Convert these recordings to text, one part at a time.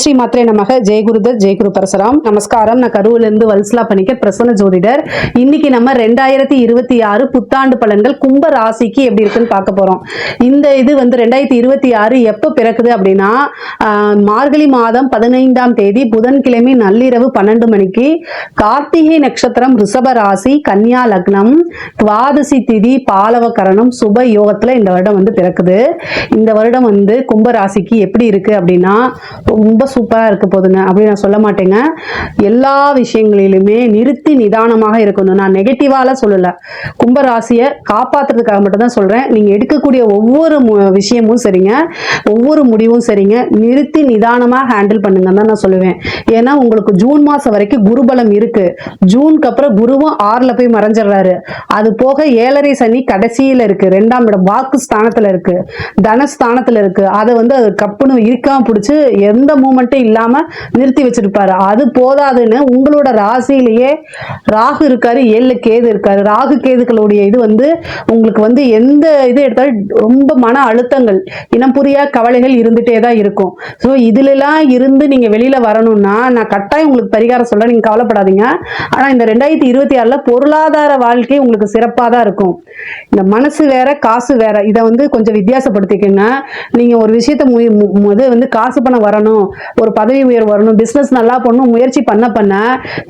ஸ்ரீ மாத்ரே நமக. ஜெயகுருதர் ஜெயகுரு பரசுராம். நமஸ்காரம். நான் கரூர்லேருந்து வல்சலா பணிக்கர், பிரசன்ன ஜோதிடர். இன்னைக்கு நம்ம 2026 புத்தாண்டு பலன்கள் கும்ப ராசிக்கு எப்படி இருக்குன்னு பார்க்க போறோம். இந்த இது வந்து 2026 எப்போ பிறக்குது அப்படின்னா மார்கழி மாதம் 15ஆம் தேதி புதன்கிழமை நள்ளிரவு 12 மணிக்கு கார்த்திகை நட்சத்திரம், ரிஷப ராசி, கன்னியா லக்னம், துவாதசி திதி, பாலவ கரணம், சுப யோகத்துல இந்த வருடம் வந்து பிறக்குது. இந்த வருடம் வந்து கும்ப ராசிக்கு எப்படி இருக்கு அப்படின்னா ரொம்ப சூப்பரா இருக்க போதுங்க. அப்படி நான் சொல்ல மாட்டேங்க. எல்லா விஷயங்களிலுமே நிறுத்தி நிதானமாக இருக்கணும். நான் நெகட்டிவால சொல்லல, கும்பராசியை காப்பாத்துறதுக்காக மட்டும் தான் சொல்றேன். நீங்க எடுக்கக்கூடிய ஒவ்வொரு விஷயமும் சரிங்க, ஒவ்வொரு முடிவும் சரிங்க, நிறுத்தி நிதானமா ஹேண்டில் பண்ணுங்க தான் நான் சொல்லுவேன். ஏன்னா உங்களுக்கு ஜூன் மாசம் வரைக்கும் குருபலம் இருக்கு. ஜூனுக்கு அப்புறம் குருவும் 6ல போய் மறைஞ்சிடுறாரு. அது போக 7.5 சனி கடைசியில இருக்கு, 2ஆம் இடம் வாக்கு ஸ்தானத்துல இருக்கு, தனஸ்தானத்துல இருக்கு. அதை வந்து அது கப்புன்னு இருக்காம பிடிச்சு எந்த மூமெண்ட்டும் இல்லாம நிறுத்தி வச்சிருப்பாரு. அது போதாதுன்னு உங்களோட ராசியிலேயே ராகு இருக்காரு, 7ல கேது இருக்காரு. ராகு கேதுகளுடைய இது வந்து உங்களுக்கு வந்து எந்த இது எடுத்தாலும் ரொம்ப மன அழுத்தங்கள், இனம் புரியா கவலைகள் இருந்துட்டே தான் இருக்கும். ஸோ இதுலலாம் இருந்து நீங்க வெளியில வரணும்னா நான் கட்டாயம் உங்களுக்கு பரிகாரம் சொல்ல, நீங்க கவலைப்படாதீங்க. ஆனா இந்த 2026ல பொருளாதார வாழ்க்கை உங்களுக்கு சிறப்பா தான் இருக்கும். இந்த மனசு வேற காசு வேற, இதை வந்து கொஞ்சம் வித்தியாசப்படுத்திக்கங்க. நீங்க ஒரு விஷயத்த வந்து காசு பணம் வரணும், ஒரு பதவி உயர்வு வரணும், பிசினஸ் நல்லா பண்ணணும் முயற்சி பண்ண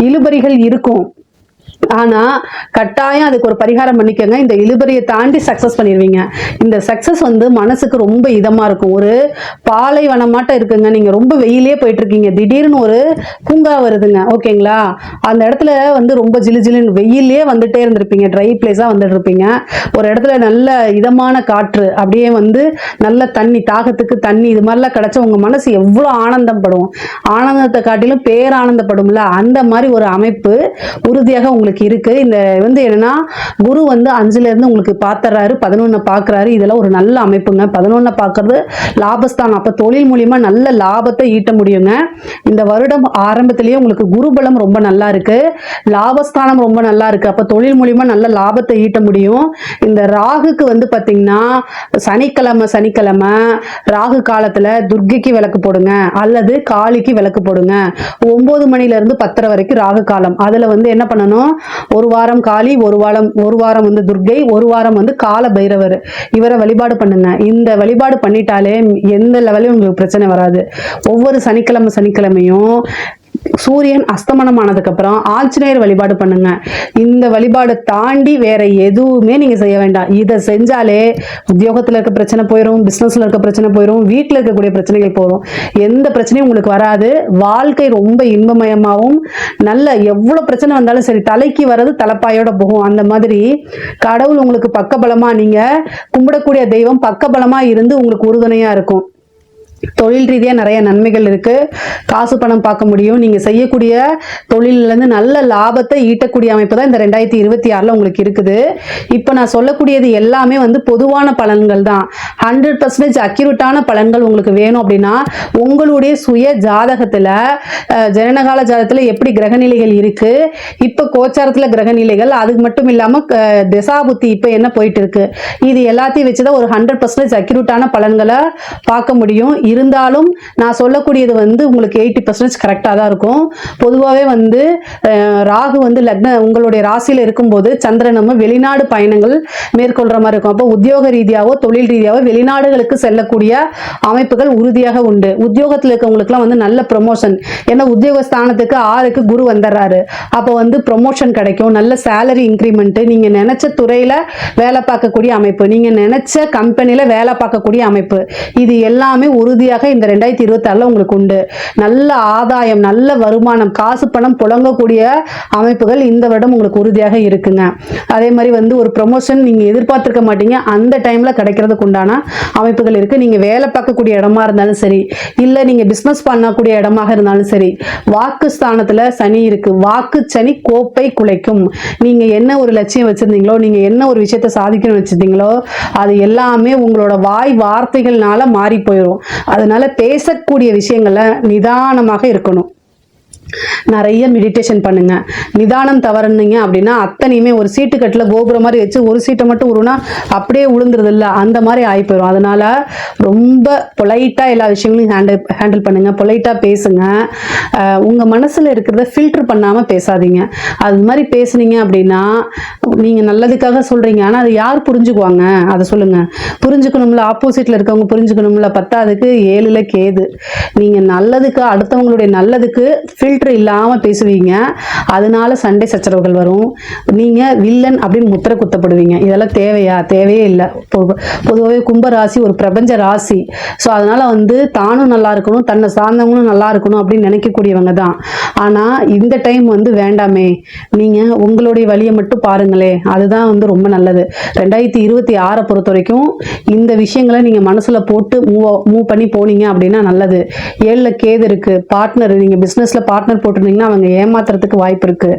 இழுபறிகள் இருக்கும். ஆனா கட்டாயம் அதுக்கு ஒரு பரிகாரம் பண்ணிக்கோங்க. இந்த இழுபறியை தாண்டி சக்சஸ் பண்ணிடுவீங்க. இந்த சக்சஸ் வந்து மனசுக்கு ரொம்ப இதமா இருக்கும். ஒரு பாலைவனமாட்ட இருக்குங்க. நீங்க ரொம்ப வெயிலே போயிட்டு இருக்கீங்க, திடீர்னு ஒரு பூங்கா வருதுங்க, ஓகேங்களா? அந்த இடத்துல வந்து ரொம்ப ஜிலுஜிலுன்னு வெயிலே வந்துட்டே இருந்திருப்பீங்க, ட்ரை பிளேஸா வந்துட்டு இருப்பீங்க. ஒரு இடத்துல நல்ல இதமான காற்று, அப்படியே வந்து நல்ல தண்ணி, தாகத்துக்கு தண்ணி, இது மாதிரிலாம் கிடைச்ச உங்க மனசு எவ்வளவு ஆனந்தம் படும். ஆனந்தத்தை காட்டிலும் பேரானந்தப்படும்ல, அந்த மாதிரி ஒரு அமைப்பு உறுதியாக உங்களுக்கு இருக்கு. இந்த வந்து என்னன்னா குரு வந்து 5ல இருந்து உங்களுக்கு பாத்துறாரு, 11 பாக்குறாரு. இதெல்லாம் ஒரு நல்ல அமைப்புங்க. 11 பாக்குறது லாபஸ்தானம். அப்ப தொழில் மூலியமா நல்ல லாபத்தை ஈட்ட முடியுங்க. இந்த வருடம் ஆரம்பத்திலேயே உங்களுக்கு குருபலம் ரொம்ப நல்லா இருக்கு, லாபஸ்தானம் ரொம்ப நல்லா இருக்கு. அப்ப தொழில் மூலியமா நல்ல லாபத்தை ஈட்ட முடியும். இந்த ராகுக்கு வந்து பாத்தீங்கன்னா சனிக்கிழமை ராகு காலத்துல துர்க்கைக்கு விளக்கு போடுங்க, அல்லது காளிக்கு விளக்கு போடுங்க. 9 மணில இருந்து 10:30 வரைக்கும் ராகு காலம். அதுல வந்து என்ன பண்ணணும், ஒரு வாரம் காளி, ஒரு வாரம் வந்து துர்க்கை, ஒரு வாரம் வந்து கால பைரவர். இவரை வழிபாடு பண்ணுங்க. இந்த வழிபாடு பண்ணிட்டாலே எந்த லெவலையும் உங்களுக்கு பிரச்சனை வராது. ஒவ்வொரு சனிக்கிழமையும் சூரியன் அஸ்தமனம் ஆனதுக்கு அப்புறம் ஆஞ்சநேயர் வழிபாடு பண்ணுங்க. இந்த வழிபாடு தாண்டி வேற எதுவுமே நீங்க செய்ய வேண்டாம். இதை செஞ்சாலே உத்தியோகத்துல இருக்க பிரச்சனை போயிடும், பிசினஸ்ல இருக்க பிரச்சனை போயிடும், வீட்டுல இருக்கக்கூடிய பிரச்சனைகள் போயிடும். எந்த பிரச்சனையும் உங்களுக்கு வராது. வாழ்க்கை ரொம்ப இன்பமயமாகவும் நல்ல, எவ்வளவு பிரச்சனை வந்தாலும் சரி, தலைக்கு வர்றது தலைப்பாயோட போகும். அந்த மாதிரி கடவுள் உங்களுக்கு பக்கபலமா, நீங்க கும்பிடக்கூடிய தெய்வம் பக்கபலமா இருந்து உங்களுக்கு உறுதுணையா இருக்கும். தொழில் ரீதியாக நிறைய நன்மைகள் இருக்கு. காசு பணம் பார்க்க முடியும். நீங்க செய்யக்கூடிய தொழிலிருந்து நல்ல லாபத்தை ஈட்டக்கூடிய அமைப்பு தான் இந்த 2026ல உங்களுக்கு இருக்குது. இப்போ நான் சொல்லக்கூடியது எல்லாமே வந்து பொதுவான பலன்கள் தான். 100% அக்யூரேட்டான பலன்கள் உங்களுக்கு வேணும் அப்படின்னா உங்களுடைய சுய ஜாதகத்துல, ஜனனகால ஜாதகத்துல எப்படி கிரகநிலைகள் இருக்கு, இப்போ கோச்சாரத்துல கிரகநிலைகள், அது மட்டும் இல்லாம திசாபுத்தி இப்போ என்ன போயிட்டு இருக்கு, இது எல்லாத்தையும் வச்சுதான் ஒரு 100% அக்யூரேட்டான பலன்களை பார்க்க முடியும். இருந்தாலும் நான் சொல்லக்கூடியது வந்து உங்களுக்கு 80% கரெக்டாக தான் இருக்கும். பொதுவாகவே வந்து ராகு வந்து உங்களுடைய ராசியில் இருக்கும்போது சந்திரன் நம்ம வெளிநாடு பயணங்கள் மேற்கொள்ற மாதிரி இருக்கும். அப்போ உத்தியோக ரீதியாவோ தொழில் ரீதியாவோ வெளிநாடுகளுக்கு செல்லக்கூடிய அமைப்புகள் உறுதியாக உண்டு. உத்தியோகத்தில் இருக்கவங்களுக்குலாம் வந்து நல்ல ப்ரொமோஷன், ஏன்னா உத்தியோக ஸ்தானத்துக்கு 6க்கு குரு வந்துடுறாரு. அப்போ வந்து ப்ரொமோஷன் கிடைக்கும், நல்ல சேலரி இன்க்ரிமெண்ட், நீங்க நினைச்ச துறையில வேலை பார்க்கக்கூடிய அமைப்பு, நீங்க நினைச்ச கம்பெனியில வேலை பார்க்கக்கூடிய அமைப்பு, இது எல்லாமே உறுதியாக இந்த 2026ல உங்களுக்கு உண்டு. நல்ல ஆதாயம், நல்ல வருமானம், காசு பணம் புழங்கக்கூடிய அமைப்புகள் இந்த வருடம் உங்களுக்கு உறுதியாக இருக்குங்க. அதே மாதிரி வந்து ஒரு ப்ரொமோஷன் நீங்க எதிர்பார்த்திருக்க மாட்டீங்க, அந்த டைம்ல கிடைக்கிறதுக்கு உண்டான அமைப்புகள் இருக்கு. நீங்க வேலை பார்க்கக்கூடிய இடமா இருந்தாலும் சரி, இல்ல நீங்க பிசினஸ் பண்ணக்கூடிய இடமாக இருந்தாலும் சரி, வாக்கு ஸ்தானத்துல சனி இருக்கு. வாக்கு சனி கோப்பை குலைக்கும். நீங்க என்ன ஒரு லட்சியம் வச்சிருந்தீங்களோ, நீங்க என்ன ஒரு விஷயத்தை சாதிக்கணும்னு வச்சிருந்தீங்களோ, அது எல்லாமே உங்களோட வாய் வார்த்தைகள்னால மாறி போயிடும். அதனால பேசக்கூடிய விஷயங்கள்ல நிதானமாக இருக்கணும். நிறைய மெடிடேஷன் பண்ணுங்க. நிதானம் தவறுனீங்க அப்படின்னா அத்தனையுமே ஒரு சீட்டு கட்டில் கோபுரம் மாதிரி வச்சு ஒரு சீட்டை மட்டும் உருனா அப்படியே உளுந்துருது இல்லை, அந்த மாதிரி ஆகி போயிடும். அதனால ரொம்ப பொலைட்டாக எல்லா விஷயங்களையும் ஹேண்டில் பண்ணுங்க. பொலைட்டாக பேசுங்க. உங்கள் மனசில் இருக்கிறத ஃபில்டர் பண்ணாமல் பேசாதீங்க. அது மாதிரி பேசுனீங்க அப்படின்னா நீங்கள் நல்லதுக்காக சொல்கிறீங்க, ஆனால் அது யார் புரிஞ்சுக்குவாங்க அதை சொல்லுங்கள். புரிஞ்சுக்கணும்ல, ஆப்போசிட்டில் இருக்கவங்க புரிஞ்சுக்கணும்ல. பத்தாவதுக்கு 7ல் கேது. நீங்கள் நல்லதுக்கு, அடுத்தவங்களுடைய நல்லதுக்கு ஃபில்டர் இல்லாமல் பேசுவீங்க. அதனால சண்டை சச்சரவுகள் வரும். நீங்கள் வில்லன் அப்படின்னு முத்திரை குத்தப்படுவீங்க. இதெல்லாம் தேவையா? தேவையே இல்லை. பொதுவாகவே கும்பராசி ஒரு பிரபஞ்ச ராசி. ஸோ அதனால தானும் நல்லா இருக்கணும், தன்னை சார்ந்தவங்களும் நல்லா இருக்கணும் அப்படின்னு நினைக்கக்கூடியவங்க தான். ஆனால் இந்த டைம் வேண்டாமே, நீங்கள் உங்களுடைய வழியை மட்டும் பாருங்களே, அதுதான் ரொம்ப நல்லது. 2026 பொறுத்த வரைக்கும் இந்த விஷயங்களை நீங்கள் மனசில் போட்டு மூவ் பண்ணி போனீங்க அப்படின்னா நல்லது. 7ல் கேது இருக்கு. பார்ட்னர், நீங்கள் பிஸ்னஸில் பார்ட்னர் போட்டிருந்தீங்கன்னா அவங்க ஏமாத்துறதுக்கு வாய்ப்பு இருக்கு.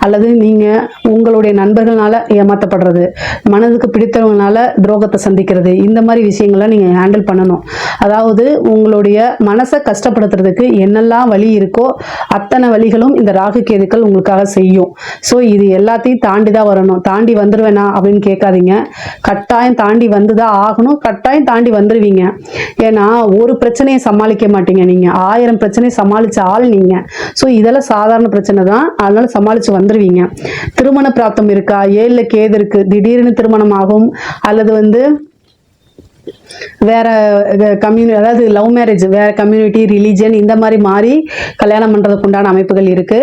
அல்லது நீங்கள் உங்களுடைய நண்பர்களால ஏமாற்றப்படுறது, மனதுக்கு பிடித்தவங்களால துரோகத்தை சந்திக்கிறது, இந்த மாதிரி விஷயங்களை நீங்கள் ஹேண்டில் பண்ணணும். அதாவது உங்களுடைய மனசை கஷ்டப்படுத்துறதுக்கு என்னெல்லாம் வழி இருக்கோ அத்தனை வழிகளும் இந்த ராகு கேதுக்கள் உங்களுக்காக செய்யும். ஸோ இது எல்லாத்தையும் தாண்டி தான் வரணும். தாண்டி வந்துடுவேனா அப்படின்னு கேட்காதீங்க. கட்டாயம் தாண்டி வந்துதான் ஆகணும். கட்டாயம் தாண்டி வந்துடுவீங்க. ஏன்னா ஒரு பிரச்சனையை சமாளிக்க மாட்டீங்க, நீங்கள் 1000 பிரச்சனையை சமாளிச்ச ஆள் நீங்கள். ஸோ இதெல்லாம் சாதாரண பிரச்சனை தான், அதனால சமாளித்து வந்துடுவீங்க. திருமண பிராப்தம் இருக்கா? 7ல் கேது இருக்கு. திடீர்னு திருமணம் ஆகும். அல்லது வேற கம்யூனிட்டி, அதாவது லவ் மேரேஜ், வேற கம்யூனிட்டி, ரிலீஜன், இந்த மாதிரி மாறி கல்யாணம் பண்ணுறதுக்கு உண்டான அமைப்புகள் இருக்கு.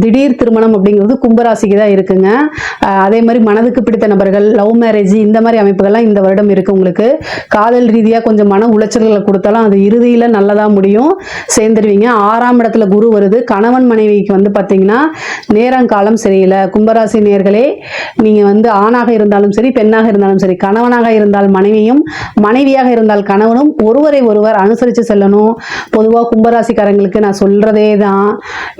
திடீர் திருமணம் அப்படிங்கிறது கும்பராசிக்கு தான் இருக்குங்க. அதே மாதிரி மனதுக்கு பிடித்த நபர்கள், லவ் மேரேஜ், இந்த மாதிரி அமைப்புகள்லாம் இந்த வருடம் இருக்கு. உங்களுக்கு காதல் ரீதியாக கொஞ்சம் மன உளைச்சல்களை கொடுத்தாலும் அது இறுதியில் நல்லதாக முடியும், சேர்ந்துருவீங்க. 6ஆம் இடத்துல குரு வருது. கணவன் மனைவிக்கு பார்த்தீங்கன்னா நேரங்காலம் சரியில்லை. கும்பராசி நேர்களே, நீங்கள் ஆணாக இருந்தாலும் சரி, பெண்ணாக இருந்தாலும் சரி, கணவனாக இருந்தால் மனைவியும், மனைவியாக இருந்தால் கணவனும் ஒருவரை ஒருவர் அனுசரித்து செல்லணும். பொதுவாக கும்பராசிக்காரங்களுக்கு நான் சொல்றதே தான்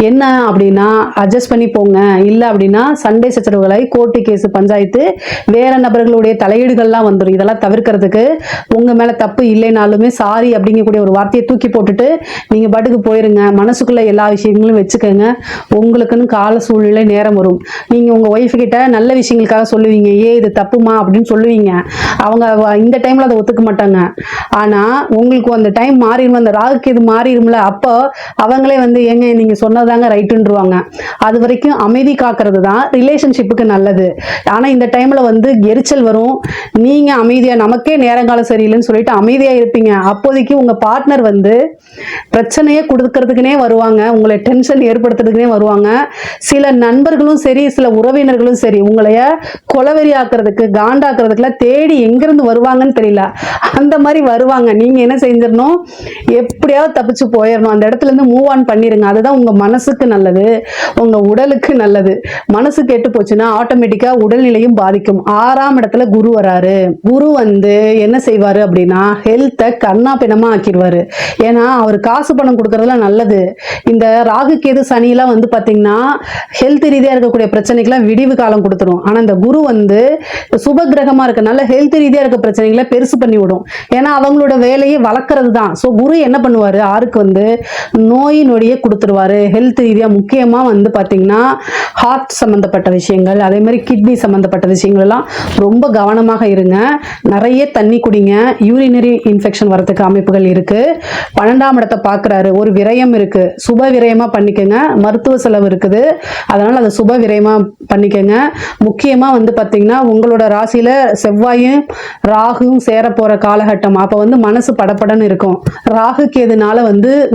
என்ன அப்படின்னா, அட்ஜஸ்ட் பண்ணி போங்க. இல்லை அப்படின்னா சண்டை சச்சரவுகளை, கோர்ட்டு கேஸ், பஞ்சாயத்து, வேற நபர்களுடைய தலையீடுகள்லாம் வந்துடும். இதெல்லாம் தவிர்க்கிறதுக்கு உங்க மேல தப்பு இல்லைனாலுமே சாரி அப்படிங்கக்கூடிய ஒரு வார்த்தையை தூக்கி போட்டுட்டு நீங்க பாட்டுக்கு போயிருங்க. மனசுக்குள்ள எல்லா விஷயங்களும் வச்சுக்கோங்க. உங்களுக்குன்னு கால சூழ்நிலை நேரம் வரும். நீங்க உங்க ஒய்ஃப் கிட்ட நல்ல விஷயங்களுக்காக சொல்லுவீங்க, இது தப்புமா அப்படின்னு சொல்லுவீங்க. அவங்க இந்த டைம்ல அதை ஒத்துக்க மாட்டாங்க. ஆனா உங்களுக்கு அந்த டைம் மாறிடும், அந்த ராகுக்கு இது மாறிடும்ல, அப்போ அவங்களே ஏங்க நீங்க சொன்னதாங்க ரைட்டுன்றுவாங்க. அது வரைக்கும் அமைதி காக்கிறது தான் ரிலேஷன்ஷிப்புக்கு நல்லது. ஆனா இந்த டைம்ல எரிச்சல் வரும். நீங்க அமைதியா, நமக்கே நேரங்காலம் சரியில்லைன்னு சொல்லிட்டு அமைதியா இருப்பீங்க. அப்போதைக்கு உங்க பார்ட்னர் பிரச்சனையே கொடுக்கறதுக்குனே வருவாங்க, உங்களை டென்ஷன் ஏற்படுத்துறதுக்குனே வருவாங்க. சில நண்பர்களும் சரி, சில உறவினர்களும் சரி, உங்களைய கொலவெறி ஆக்குறதுக்கு, காண்டாக்குறதுக்குலாம் தேடி எங்கிருந்து வருவாங்கன்னு தெரியல, அந்த மாதிரி வருவாங்க. நீங்க என்ன செஞ்சிடணும், எப்படியாவது தப்பிச்சு போயிடணும். அந்த இடத்துல இருந்து மூவ் ஆன் பண்ணிருங்க. அதுதான் உங்க மனசுக்கு நல்லது, உங்க உடலுக்கு நல்லது. மனசு கெட்டு போச்சுன்னா ஆட்டோமேட்டிக்கா உடல்நிலையும் பாதிக்கும். 6ஆம் இடத்துல குரு வராரு. குரு என்ன செய்வாரு அப்படின்னா ஹெல்த்தை கண்ணா பிணமா ஆக்கிடுவாரு. ஏன்னா அவர் காசு பணம் கொடுக்கறதுலாம் நல்லது. இந்த ராகு கேது சனியெல்லாம் பாத்தீங்கன்னா ஹெல்த் ரீதியா இருக்கக்கூடிய பிரச்சனைக்கெல்லாம் விடிவு காலம் கொடுத்துரும். ஆனா இந்த குரு சுப கிரகமா இருக்கனால ஹெல்த் ரீதியா இருக்க பிரச்சனைகளை பெருசு பண்ணி விடும். ஏன்னா அவங்களோட வேலையை வளர்க்கறது தான். ஸோ குரு என்ன பண்ணுவாரு, ஆருக்கு நோய் நொடியை கொடுத்துருவாரு. ஹெல்த் ரீதியா முக்கியமா பாத்தீங்கன்னா ஹார்ட் சம்பந்தப்பட்ட விஷயங்கள், அதே மாதிரி கிட்னி சம்பந்தப்பட்ட விஷயங்கள் எல்லாம் ரொம்ப கவனமாக இருங்க. நிறைய தண்ணி குடிங்க. யூரினரி இன்ஃபெக்ஷன் வரதுக்கு அமைப்புகள் இருக்கு. 12ஆம் இடத்தை பார்க்குறாரு. ஒரு விரயம் இருக்கு, சுப விரயமா பண்ணிக்கோங்க. மருத்துவ செலவு இருக்குது, அதனால அதை சுப விரயமா பண்ணிக்கோங்க. முக்கியமா பார்த்தீங்கன்னா உங்களோட ராசியில செவ்வாயும் ராகுவும் சேர போற காலகட்டம். அப்போ மனசு படப்படன்னு இருக்கும். ராகு கேதுனால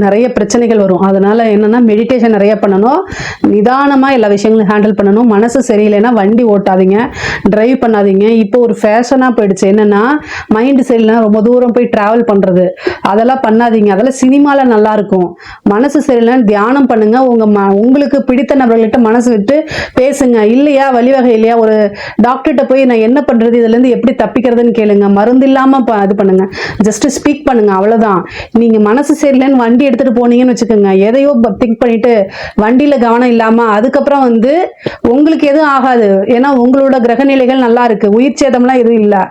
நிறைய பிரச்சனைகள் வரும். அதனால என்னன்னா மெடிடேஷன் நிறைய பண்ணணும், நிதானமா எல்லா விஷயங்களும் ஹேண்டில் பண்ணணும். மனசு சரியில்லைன்னா வண்டி ஓட்டாதீங்க, டிரைவ் பண்ணாதீங்க. இப்போ ஒரு ஃபேஷனா போயிடுச்சு. என்னன்னா மைண்ட் சரியில்லைன்னா ரொம்ப தூரம் போய் டிராவல் பண்றது, அதெல்லாம் பண்ணாதீங்க. அதெல்லாம் சினிமால நல்லா இருக்கும். மனசு சரியில்லைன்னா தியானம் பண்ணுங்க. உங்களுக்கு பிடித்த நபர்கள்கிட்ட மனசு விட்டு பேசுங்க. இல்லையா வழிவகை இல்லையா, ஒரு டாக்டர்கிட்ட போய் நான் என்ன பண்றது, இதுல இருந்து எப்படி தப்பிக்கிறதுன்னு கேளுங்க. மருந்து இல்லாம இது பண்ணுங்க, ஜஸ்ட் ஸ்பீக் பண்ணுங்க, அவ்வளவுதான். நீங்க மனசு சரியில்லைன்னு வண்டி எடுத்துட்டு போனீங்கன்னு வச்சுக்கோங்க, எதையோ திங்க் பண்ணிட்டு வண்டியில கவனம் இல்லாம அதுக்கப்புறம் வந்து உங்களுக்கு எதுவும் ஆகாது. ஏன்னா உங்களோட கிரக நிலைகள் நல்லா இருக்கு, உயிர் சேதம்லாம் எதுவும் இல்லை.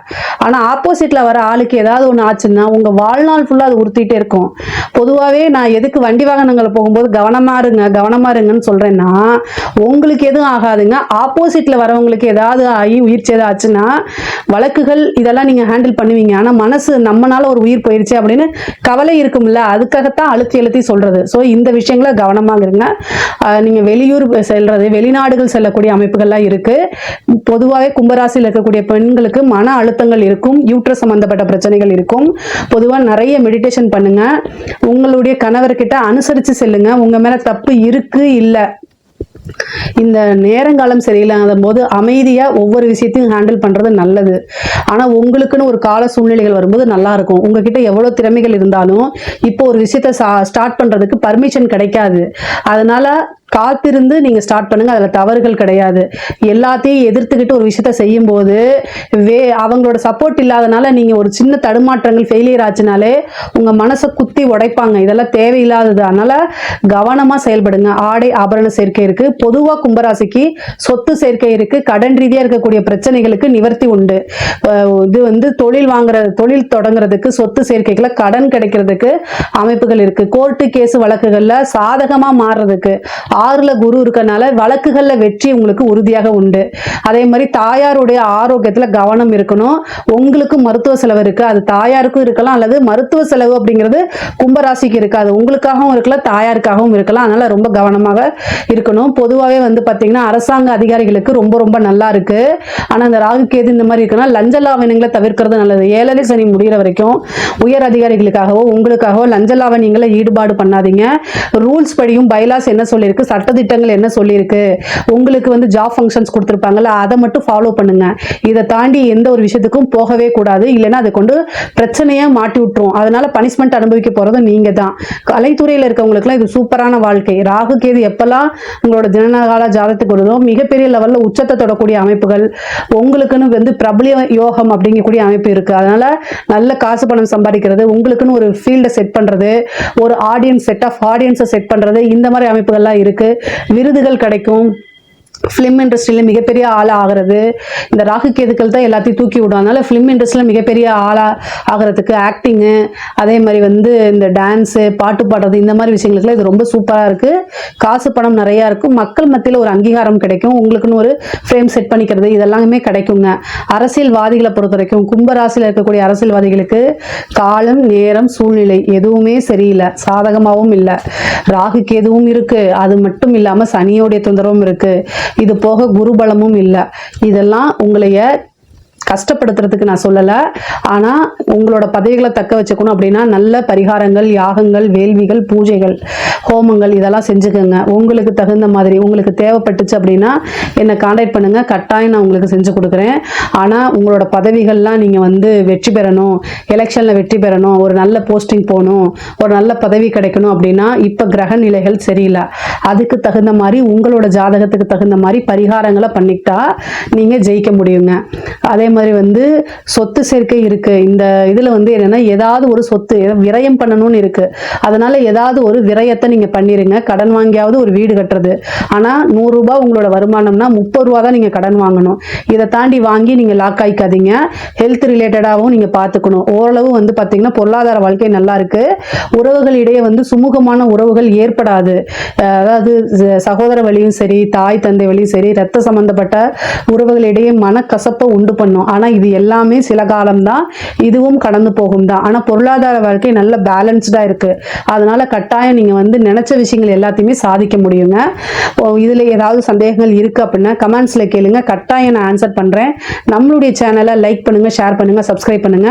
ஆனா ஆப்போசிட்ல வர ஆளுக்கு ஏதாவது ஒண்ணு ஆச்சுன்னா உங்க வாழ்நாள் ஃபுல்லா அது உறுத்திட்டே இருக்கும். பொதுவாகவே நான் எதுக்கு வண்டி வாகனங்கள் போகும்போது கவனமா இருங்கன்னு சொல்றேன்னா, உங்களுக்கு எதுவும் ஆகாதுங்க. ஆப்போசிட்ல வரவங்களுக்கு ஏதாவது ஆகி உயிர் சேதம் ஆச்சுன்னா வழக்குகள் இதெல்லாம் நீங்க ஹேண்டில் பண்ணுவீங்க. ஆனா மனசு நம்மனால ஒரு உயிர் போயிடுச்சு அப்படின்னு கவலை இருக்கும்ல, அதுக்காகத்தான் அழுத்தி சொல்றது. ஸோ இந்த விஷயங்களை கவனமாக இருங்க. நீங்க வெளியூர் செல்றது, வெளிநாடுகள் செல்லக்கூடிய அமைப்புகள்லாம் இருக்கு. பொதுவாகவே கும்பராசியில் இருக்கக்கூடிய பெண்களுக்கு மன அழுத்தங்கள் இருக்கும், யூட்ரஸ் சம்பந்தப்பட்ட பிரச்சனைகள் இருக்கும். பொதுவாக நிறைய மெடிடேஷன் பண்ணுங்க, உங்களுடைய கணவர்கிட்ட அனுசரித்து செல்லுங்க. உங்க மேல தப்பு இருக்கு இல்லை, இந்த நேரங்காலம் சரியில்லாத போது அமைதியா ஒவ்வொரு விஷயத்தையும் ஹேண்டில் பண்றது நல்லது. ஆனா உங்களுக்குன்னு ஒரு கால சூழ்நிலைகள் வரும்போது நல்லா இருக்கும். உங்ககிட்ட எவ்வளவு திறமைகள் இருந்தாலும் இப்போ ஒரு விஷயத்த ஸ்டார்ட் பண்றதுக்கு பர்மிஷன் கிடைக்காது. அதனால காத்திருந்து நீங்க ஸ்டார்ட் பண்ணுங்க, அதுல தவறுகள் கிடையாது. எல்லாத்தையும் எதிர்த்துக்கிட்டு ஒரு விஷயத்த செய்யும் போது அவங்களோட சப்போர்ட் இல்லாதனால நீங்க ஒரு சின்ன தடுமாற்றங்கள் ஃபெயிலியர் ஆச்சுனாலே உங்க மனசை குத்தி உடைப்பாங்க. இதெல்லாம் தேவையில்லாதது. அதனால கவனமா செயல்படுங்க. ஆடை ஆபரண சேர்க்கை இருக்கு. பொதுவா கும்பராசிக்கு சொத்து சேர்க்கை இருக்கு. கடன் ரீதியா இருக்கக்கூடிய பிரச்சனைகளுக்கு நிவர்த்தி உண்டு. இது வந்து தொழில் தொடங்குறதுக்கு, சொத்து சேர்க்கைகளை கடன் கிடைக்கிறதுக்கு அமைப்புகள் இருக்கு. கோர்ட்டு கேஸ் வழக்குகள்ல சாதகமா மாறுறதுக்கு 6ல குரு இருக்கனால வழக்குகள்ல வெற்றி உங்களுக்கு உறுதியாக உண்டு. அதே மாதிரி தாயாருடைய ஆரோக்கியத்துல கவனம் இருக்கணும். உங்களுக்கு மருத்துவ செலவு இருக்கு, அது தாயாருக்கும் இருக்கலாம், அல்லது மருத்துவ செலவு அப்படிங்கிறது கும்பராசிக்கு இருக்காது, உங்களுக்காகவும் இருக்கலாம், தாயாருக்காகவும் இருக்கலாம். அதனால ரொம்ப கவனமாக இருக்கணும். பொதுவாகவே வந்து பாத்தீங்கன்னா அரசாங்க அதிகாரிகளுக்கு ரொம்ப ரொம்ப நல்லா இருக்கு. ஆனா இந்த ராகு கேது இந்த மாதிரி இருக்குன்னா லஞ்ச லாவணியங்களை தவிர்க்கிறது நல்லது. 7லை சனி முடிகிற வரைக்கும் உயர் அதிகாரிகளுக்காகவோ உங்களுக்காகவோ லஞ்ச லாவணியங்களை ஈடுபாடு பண்ணாதீங்க. ரூல்ஸ் படியும் பைலாஸ் என்ன சொல்லியிருக்கு, சட்டதிட்டங்கள் என்ன சொல்லியிருக்கு, உங்களுக்கு வந்து ஜாப் ஃபங்க்ஷன்ஸ் கொடுத்துருப்பாங்கல்ல, அதை மட்டும் ஃபாலோ பண்ணுங்க. இதை தாண்டி எந்த ஒரு விஷயத்துக்கும் போகவே கூடாது. இல்லைன்னா அதை கொண்டு பிரச்சனையா மாட்டி விட்டுரும். அதனால பனிஷ்மெண்ட் அனுபவிக்க போறது நீங்க தான். கலைத்துறையில் இருக்கவங்களுக்குலாம் இது சூப்பரான வாழ்க்கை. ராகு கேது எப்பெல்லாம் உங்களோட ஜனனகால ஜாதகத்துக்கு வருதோ மிகப்பெரிய லெவல்ல உச்சத்தை தொடக்கூடிய அமைப்புகள், உங்களுக்குன்னு வந்து பிரபலிய யோகம் அப்படிங்கக்கூடிய அமைப்பு இருக்கு. அதனால நல்ல காசு பணம் சம்பாதிக்கிறது, உங்களுக்குன்னு ஒரு ஃபீல்டை செட் பண்றது, ஒரு செட் ஆஃப் ஆடியன்ஸை செட் பண்றது, இந்த மாதிரி அமைப்புகள்லாம் இருக்கு. விருதுகள் கிடைக்கும். ஃபிலிம் இண்டஸ்ட்ரியில் மிகப்பெரிய ஆளாக ஆகிறது இந்த ராகு கேதுக்கள் தான் எல்லாத்தையும் தூக்கி விடும். அதனால ஃபிலிம் இண்டஸ்ட்ரியில் மிகப்பெரிய ஆளாக ஆகிறதுக்கு ஆக்டிங்கு, அதே மாதிரி வந்து இந்த டான்ஸு, பாட்டு பாடுறது, இந்த மாதிரி விஷயங்களுக்குலாம் இது ரொம்ப சூப்பராக இருக்குது. காசு பணம் நிறையா இருக்கும். மக்கள் மத்தியில் ஒரு அங்கீகாரம் கிடைக்கும். உங்களுக்குன்னு ஒரு ஃப்ரேம் செட் பண்ணிக்கிறது, இதெல்லாமே கிடைக்குங்க. அரசியல்வாதிகளை பொறுத்த வரைக்கும் கும்பராசியில் இருக்கக்கூடிய அரசியல்வாதிகளுக்கு காலம், நேரம், சூழ்நிலை எதுவுமே சரியில்லை, சாதகமாகவும் இல்லை. ராகு கேதுவும் இருக்கு, அது மட்டும் இல்லாமல் சனியோடைய தொந்தரவும் இருக்கு. இது போக குருபலமும் இல்லை. இதெல்லாம் உங்களைய கஷ்டப்படுத்துறதுக்கு நான் சொல்லலை. ஆனால் உங்களோட பதவிகளை தக்க வச்சுக்கணும் அப்படின்னா நல்ல பரிகாரங்கள், யாகங்கள், வேள்விகள், பூஜைகள், ஹோமங்கள் இதெல்லாம் செஞ்சுக்கோங்க. உங்களுக்கு தகுந்த மாதிரி உங்களுக்கு தேவைப்பட்டுச்சு அப்படின்னா என்னை கான்டாக்ட் பண்ணுங்க, கட்டாயம் நான் உங்களுக்கு செஞ்சு கொடுக்குறேன். ஆனால் உங்களோட பதவிகள்லாம் நீங்கள் வந்து வெற்றி பெறணும், எலெக்ஷனில் வெற்றி பெறணும், ஒரு நல்ல போஸ்டிங் போகணும், ஒரு நல்ல பதவி கிடைக்கணும் அப்படின்னா இப்போ கிரக நிலைகள் சரியில்லை. அதுக்கு தகுந்த மாதிரி உங்களோட ஜாதகத்துக்கு தகுந்த மாதிரி பரிகாரங்களை பண்ணிக்கிட்டா நீங்கள் ஜெயிக்க முடியுங்க. அதே மாதிரி வந்து சொத்து சேர்க்கை இருக்கு. இந்த இதுல வந்து என்னன்னா ஏதாவது ஒரு சொத்து விரயம் பண்ணணும்னு இருக்கு. அதனால ஏதாவது ஒரு விரயத்தை நீங்க பண்ணிருங்க. கடன் வாங்கியாவது ஒரு வீடு கட்டுறது. ஆனா 100 ரூபாய் உங்களோட வருமானம்னா 30 ரூபா தான் நீங்க கடன் வாங்கணும். இதை தாண்டி வாங்கி நீங்க லாக் ஆயிக்காதீங்க. ஹெல்த் ரிலேட்டடாகவும் நீங்க பார்த்துக்கணும். ஓரளவு வந்து பாத்தீங்கன்னா பொருளாதார வாழ்க்கை நல்லா இருக்கு. உறவுகளிடையே வந்து சுமூகமான உறவுகள் ஏற்படாது. அதாவது சகோதர வழியும் சரி, தாய் தந்தை வழியும் சரி, ரத்த சம்பந்தப்பட்ட உறவுகளிடையே மனக்கசப்பை உண்டு பண்ணும். ஆனா இது எல்லாமே சில காலம்தான், இதுவும் கடந்து போகும் தான். ஆனா பொருளாதார வாழ்க்கை நல்ல பேலன்ஸ்டா இருக்கு. அதனால கட்டாயம் நீங்க வந்து நினைச்ச விஷயங்கள் எல்லாத்தையுமே சாதிக்க முடியுங்க. இதுல ஏதாவது சந்தேகங்கள் இருக்கு அப்படின்னா கமெண்ட்ஸ்ல கேளுங்க, கட்டாயம் நான் ஆன்சர் பண்றேன். நம்மளுடைய சேனலை லைக் பண்ணுங்க, ஷேர் பண்ணுங்க, சப்ஸ்கிரைப் பண்ணுங்க.